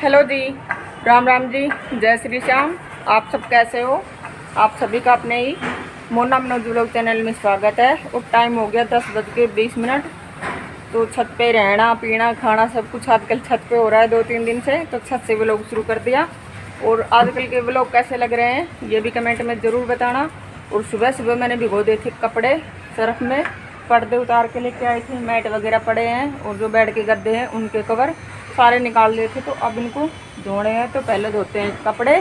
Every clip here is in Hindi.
हेलो जी, राम राम जी, जय श्री श्याम। आप सब कैसे हो? आप सभी का अपने ही मोना मनोज व्लॉग चैनल में स्वागत है। और टाइम हो गया 10:20। तो छत पे रहना पीना खाना सब कुछ आजकल छत पे हो रहा है 2-3 दिन से, तो छत से व्लॉग शुरू कर दिया। और आजकल के व्लॉग कैसे लग रहे हैं ये भी कमेंट में ज़रूर बताना। और सुबह सुबह मैंने भिगो दिए थे कपड़े सर्फ में, पर्दे उतार के लेके आई थी, मैट वगैरह पड़े हैं और जो बेड के गद्दे हैं उनके कवर सारे निकाल लिए थे। तो अब इनको धोने हैं, तो पहले धोते हैं कपड़े,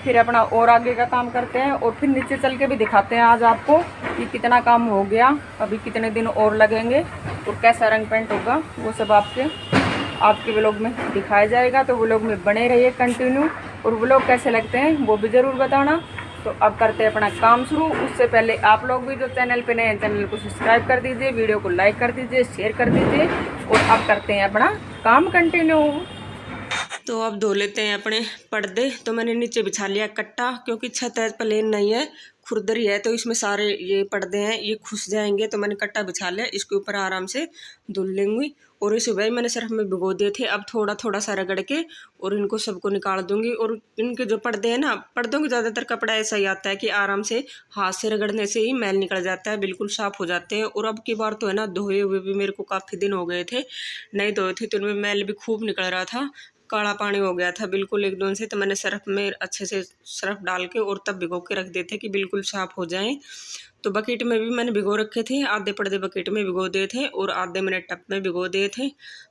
फिर अपना और आगे का काम करते हैं और फिर नीचे चल के भी दिखाते हैं आज आपको कि कितना काम हो गया, अभी कितने दिन और लगेंगे और कैसा रंग पेंट होगा, वो सब आपके व्लॉग में दिखाया जाएगा। तो व्लॉग में बने रहिए कंटिन्यू, और व्लॉग कैसे लगते हैं वो भी ज़रूर बताना। तो अब करते हैं अपना काम शुरू। उससे पहले आप लोग भी जो चैनल पे नए हैं चैनल को सब्सक्राइब कर दीजिए, वीडियो को लाइक कर दीजिए, शेयर कर दीजिए। और अब करते हैं अपना काम कंटिन्यू। तो अब धो लेते हैं अपने पर्दे। तो मैंने नीचे बिछा लिया कट्टा, क्योंकि छत है प्लेन नहीं है, खुरदरी है, तो इसमें सारे ये पर्दे हैं ये घुस जाएंगे। तो मैंने कट्टा बिछा लिया, इसके ऊपर आराम से धुल लेंगी। और इस सुबह मैंने सर्फ में भिगो दिए थे, अब थोड़ा थोड़ा सा रगड़ के और इनको सबको निकाल दूंगी। और इनके जो पर्दे हैं ना, पर्दों के ज़्यादातर कपड़ा ऐसा ही आता है कि आराम से हाथ से रगड़ने से ही मैल निकल जाता है, बिल्कुल साफ़ हो जाते हैं। और अब की बार तो है ना, धोए हुए भी मेरे को काफ़ी दिन हो गए थे, नहीं धोए थे, तो उनमें मैल भी खूब निकल रहा था, काला पानी हो गया था बिल्कुल एकदम से। तो मैंने सर्फ में अच्छे से सर्फ डाल के और तब भिगो के रख देते कि बिल्कुल साफ़ हो जाएं। तो बकेट में भी मैंने भिगो रखे थे, आधे पर्दे बकेट में भिगो दिए थे और आधे मैंने टप में भिगो दिए थे।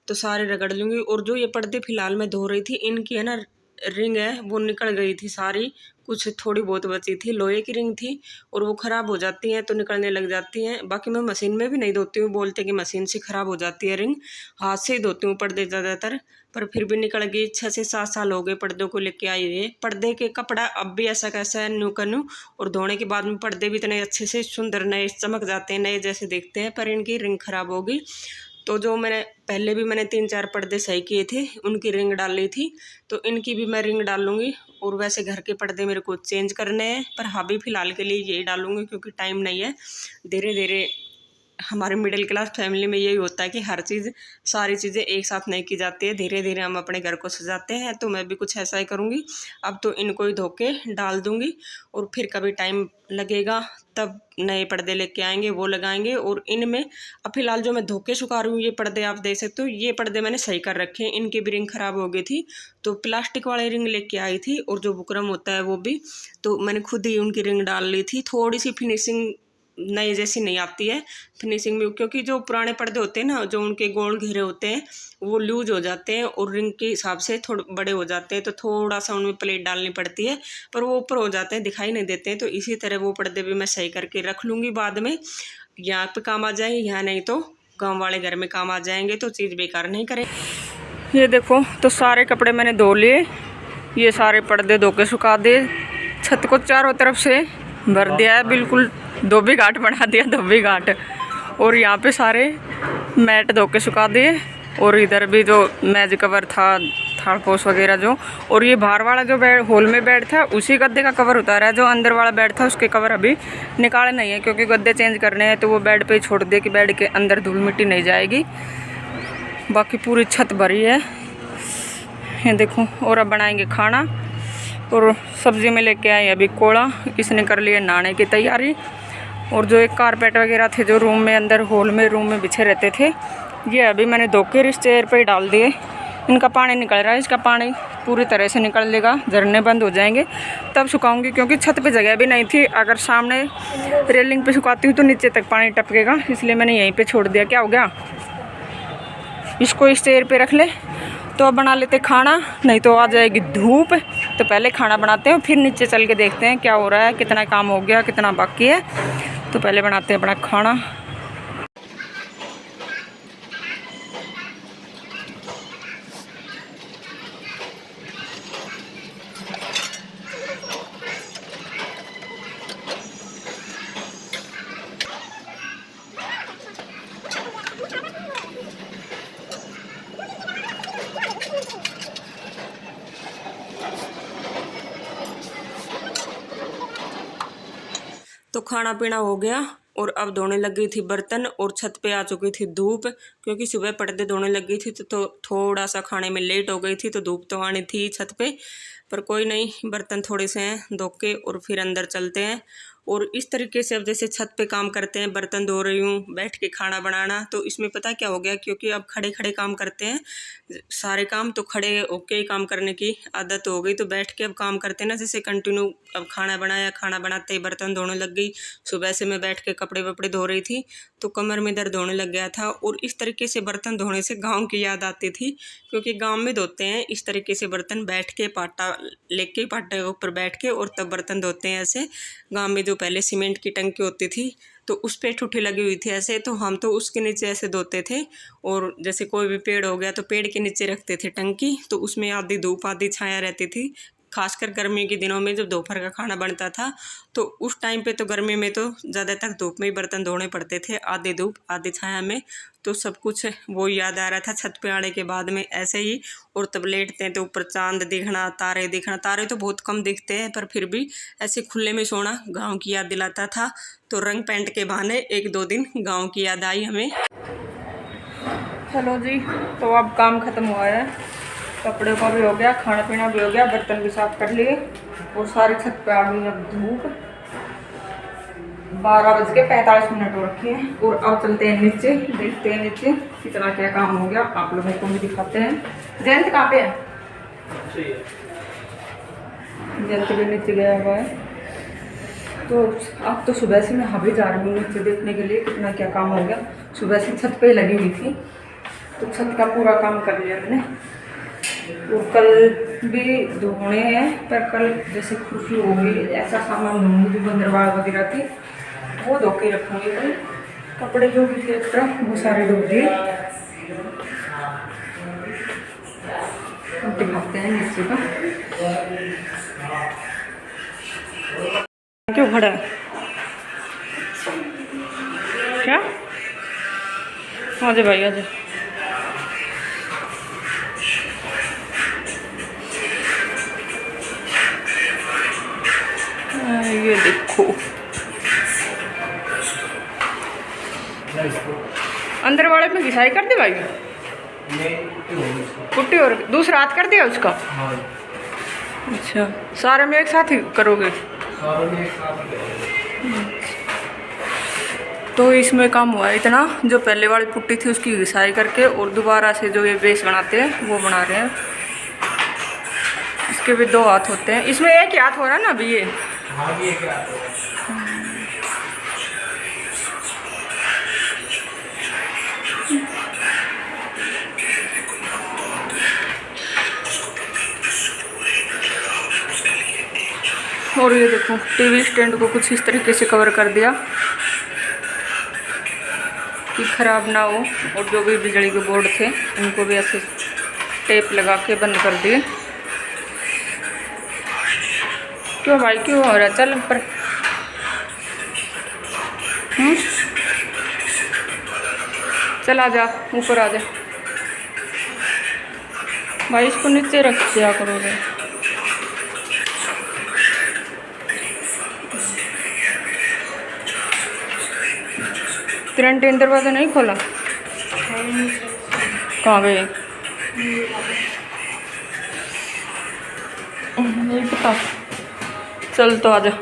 तो सारे रगड़ लूँगी। और जो ये पर्दे फिलहाल मैं धो रही थी, इनकी है ना रिंग है वो निकल गई थी सारी, कुछ थोड़ी बहुत बची थी, लोहे की रिंग थी और वो ख़राब हो जाती हैं तो निकलने लग जाती हैं। बाकी मैं मशीन में भी नहीं धोती हूँ, बोलते कि मशीन से ख़राब हो जाती है रिंग, हाथ से ही धोती हूँ पर्दे ज़्यादातर, पर फिर भी निकल गई। 6 से 7 साल हो गए पर्दों को लेके आई हुए। पर्दे के कपड़ा अब भी ऐसा कैसा है न्यू का न्यू, और धोने के बाद में पर्दे भी इतने अच्छे से सुंदर नए चमक जाते हैं, नए जैसे दिखते हैं, पर इनकी रिंग ख़राब हो गई। तो जो मैंने पहले भी मैंने 3-4 पर्दे सही किए थे, उनकी रिंग डाल ली थी, तो इनकी भी मैं रिंग डाल लूँगी। और वैसे घर के पर्दे मेरे को चेंज करने हैं, पर अभी फ़िलहाल के लिए यही डालूँगी क्योंकि टाइम नहीं है। धीरे धीरे हमारे मिडिल क्लास फैमिली में यही होता है कि हर चीज़ सारी चीज़ें एक साथ नहीं की जाती है, धीरे धीरे हम अपने घर को सजाते हैं। तो मैं भी कुछ ऐसा ही करूँगी। अब तो इनको ही धो के डाल दूँगी और फिर कभी टाइम लगेगा तब नए पर्दे लेके आएंगे, वो लगाएंगे। और इनमें अब फिलहाल जो मैं धो के सुखा रही हूँ ये पर्दे आप देख सकते हो, ये पर्दे मैंने सही कर रखे हैं, इनकी भी रिंग ख़राब हो गई थी तो प्लास्टिक वाली रिंग लेके आई थी। और जो बुकरम होता है वो भी, तो मैंने खुद ही उनकी रिंग डाल ली थी। थोड़ी सी फिनिशिंग नई जैसी नहीं आती है फिनिशिंग में, क्योंकि जो पुराने पर्दे होते हैं ना, जो उनके गोल घेरे होते हैं वो लूज हो जाते हैं और रिंग के हिसाब से थोड़े बड़े हो जाते हैं, तो थोड़ा सा उनमें प्लेट डालनी पड़ती है, पर वो ऊपर हो जाते हैं, दिखाई नहीं देते हैं। तो इसी तरह वो पर्दे भी मैं सही करके रख लूँगी, बाद में यहाँ पे काम आ जाएंगे, यहाँ नहीं तो गाँव वाले घर में काम आ जाएंगे, तो चीज़ बेकार नहीं करें। ये देखो, तो सारे कपड़े मैंने धो लिए, ये सारे पर्दे धो के सुखा दिए, छत को चारों तरफ से भर दिया है, बिल्कुल धोबी घाट बना दिया, धोबी घाट। और यहाँ पे सारे मैट धो के सुखा दिए, और इधर भी जो मेज कवर था, थाड़पोश वगैरह जो, और ये बाहर वाला जो बेड हॉल में बेड था उसी गद्दे का कवर उतारा है। जो अंदर वाला बेड था उसके कवर अभी निकाले नहीं है, क्योंकि गद्दे चेंज करने हैं, तो वो बेड पे ही छोड़ दिए कि बेड के अंदर धूल मिट्टी नहीं जाएगी। बाकी पूरी छत भरी है, ये देखो। और अब बनाएंगे खाना, और सब्ज़ी में लेके आए अभी कोड़ा, इसने कर लिया नहाने की तैयारी। और जो एक कारपेट वगैरह थे जो रूम में अंदर हॉल में रूम में बिछे रहते थे, ये अभी मैंने धो के इस चेयर पे डाल दिए। इनका पानी निकल रहा है, इसका पानी पूरी तरह से निकल लेगा, झरने बंद हो जाएंगे तब सुखाऊंगी, क्योंकि छत पे जगह भी नहीं थी। अगर सामने रेलिंग पे सुखाती हूँ तो नीचे तक पानी टपकेगा, इसलिए मैंने यहीं पे छोड़ दिया। क्या हो गया, इसको इस चेयर पे रख ले। तो अब बना लेते खाना, नहीं तो आ जाएगी धूप। तो पहले खाना बनाते हैं, फिर नीचे चल के देखते हैं क्या हो रहा है, कितना काम हो गया, कितना बाकी है। तो पहले बनाते हैं अपना खाना। तो खाना पीना हो गया, और अब धोने लग गई थी बर्तन और छत पे आ चुकी थी धूप, क्योंकि सुबह पर्दे धोने लग गई थी तो थोड़ा सा खाने में लेट हो गई थी, तो धूप तो आनी थी छत पे। पर कोई नहीं, बर्तन थोड़े से हैं धो के और फिर अंदर चलते हैं। और इस तरीके से अब जैसे छत पे काम करते हैं, बर्तन धो रही हूँ, बैठ के खाना बनाना, तो इसमें पता क्या हो गया, क्योंकि अब खड़े खड़े काम करते हैं सारे काम, तो खड़े होके ही काम करने की आदत हो गई। तो बैठ के अब काम करते हैं ना, जैसे कंटिन्यू अब खाना बनाया, खाना बनाते ही बर्तन धोने लग गई। सुबह से मैं बैठ के कपड़े वपड़े धो रही थी तो कमर में दर्द होने लग गया था। और इस तरीके से बर्तन धोने से गाँव की याद आती थी, क्योंकि गाँव में धोते हैं इस तरीके से बर्तन, बैठ के पाटा लेके पाटे के ऊपर बैठ के और तब बर्तन धोते हैं ऐसे। गाँव में जो पहले सीमेंट की टंकी होती थी तो उस पे ठुठी लगी हुई थी ऐसे, तो हम तो उसके नीचे ऐसे धोते थे। और जैसे कोई भी पेड़ हो गया तो पेड़ के नीचे रखते थे टंकी, तो उसमें आधी धूप आधी छाया रहती थी। खासकर गर्मी के दिनों में जब दोपहर का खाना बनता था तो उस टाइम पे तो गर्मी में तो ज़्यादातर धूप में ही बर्तन धोने पड़ते थे, आधी धूप आधी छाया में। तो सब कुछ वो याद आ रहा था छत पे आने के बाद में ऐसे ही। और तब लेटते हैं तो ऊपर चांद दिखना, तारे दिखना, तारे तो बहुत कम दिखते हैं पर फिर भी ऐसे खुले में सोना गाँव की याद दिलाता था। तो रंग पेंट के बहाने एक दो दिन गाँव की याद आई हमें। चलो जी, तो अब काम ख़त्म हुआ है, कपड़े का भी हो गया, खाना पीना भी हो गया, बर्तन भी साफ कर लिए और सारी छत पे आ गई अब धूप। 12:45 हो रखी है और अब चलते हैं नीचे, देखते हैं नीचे कितना क्या काम हो गया, आप लोगों को भी दिखाते हैं। जयंत कहाँ पे है? जयंत भी नीचे गया हुआ है। तो अब तो सुबह से मैं अभी जा रही हूँ नीचे देखने के लिए कितना क्या काम हो गया। सुबह से छत पे लगी हुई थी तो छत का पूरा काम कर लिया मैंने। और कल भी धोने हैं, पर कल जैसे खुशी होगी ऐसा सामान धोऊंगी जो बंदरवाल वगैरह थी वो धो के रखूँगी। कल कपड़े जो भी थे एक्स्ट्रा वो सारे धो दिए। दिखाते हैं नीचे का क्यों खड़ा है क्या? आजा भाई आजा। ये देखो अंदर वाले में घिसाई कर दी भाई, पुट्टी और दूसरा हाथ कर दिया उसका। हाँ। अच्छा, सारे में एक साथ ही करोगे? तो इसमें काम हुआ है इतना, जो पहले वाली पुट्टी थी उसकी घिसाई करके और दोबारा से जो ये बेस बनाते हैं वो बना रहे हैं। इसके भी 2 हाथ होते हैं, इसमें एक ही हाथ हो रहा है ना अभी ये। हाँ, भी एक हाथ हो रहा है। और ये देखो टीवी स्टैंड को कुछ इस तरीके से कवर कर दिया कि ख़राब ना हो। और जो भी बिजली के बोर्ड थे उनको भी ऐसे टेप लगा के बंद कर दिए। क्यों भाई क्यों हो रहा है? चल पर चल आ जा, ऊपर आ जा भाई, इसको नीचे रख दिया करोगे। कैंटीन दरवाज़ा नहीं खोला? कहाँ गए? नहीं पता, चल तो आजा।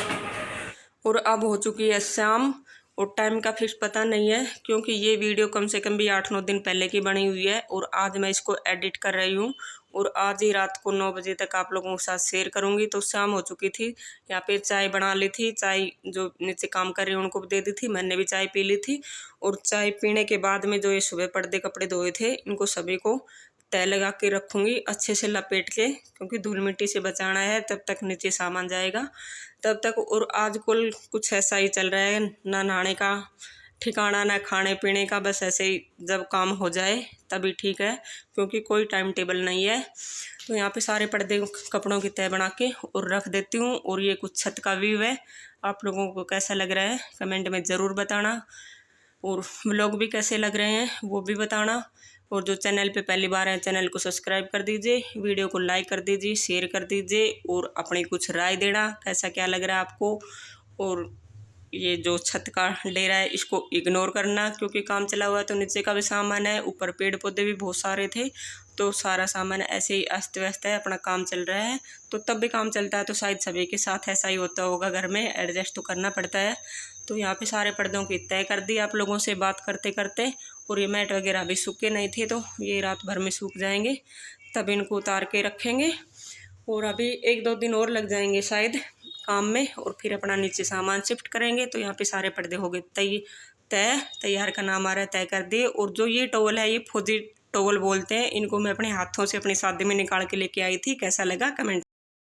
और अब हो चुकी है शाम और टाइम का फिक्स पता नहीं है, क्योंकि ये वीडियो कम से कम भी 8-9 दिन पहले की बनी हुई है और आज मैं इसको एडिट कर रही हूँ और आज ही रात को 9 बजे तक आप लोगों के साथ शेयर करूँगी। तो शाम हो चुकी थी, यहाँ पे चाय बना ली थी, चाय जो नीचे काम कर रही है उनको भी दे दी थी, मैंने भी चाय पी ली थी। और चाय पीने के बाद में जो ये सुबह पर्दे कपड़े धोए थे इनको सभी को तय लगा के रखूँगी अच्छे से लपेट के, क्योंकि धूल मिट्टी से बचाना है, तब तक नीचे सामान जाएगा तब तक। और आजकल कुछ ऐसा ही चल रहा है, ना नहाने का ठिकाना ना खाने पीने का, बस ऐसे ही जब काम हो जाए तभी ठीक है, क्योंकि कोई टाइम टेबल नहीं है। तो यहाँ पे सारे पर्दे कपड़ों की तय बना के और रख देती हूँ। और ये कुछ छत का व्यू है, आप लोगों को कैसा लग रहा है कमेंट में ज़रूर बताना, और व्लॉग भी कैसे लग रहे हैं वो भी बताना। और जो चैनल पे पहली बार है चैनल को सब्सक्राइब कर दीजिए, वीडियो को लाइक कर दीजिए, शेयर कर दीजिए और अपनी कुछ राय देना कैसा क्या लग रहा है आपको। और ये जो छत का डेरा है इसको इग्नोर करना, क्योंकि काम चला हुआ है तो नीचे का भी सामान है, ऊपर पेड़ पौधे भी बहुत सारे थे, तो सारा सामान ऐसे ही अस्त व्यस्त है, अपना काम चल रहा है। तो तब भी काम चलता है तो शायद सभी के साथ ऐसा ही होता होगा, घर में एडजस्ट तो करना पड़ता है। तो यहाँ पे सारे पर्दों की तय कर दी आप लोगों से बात करते करते। और ये मैट वगैरह भी सूखे नहीं थे तो ये रात भर में सूख जाएंगे, तब इनको उतार के रखेंगे। और अभी 1-2 दिन और लग जाएंगे शायद काम में, और फिर अपना नीचे सामान शिफ्ट करेंगे। तो यहाँ पे सारे पर्दे हो गए तैयार का नाम आ रहा है, तय कर दिए। और जो ये टॉवल है ये फौजी टॉवल बोलते हैं इनको, मैं अपने हाथों से अपनी शादी में निकाल के लेके आई थी। कैसा लगा कमेंट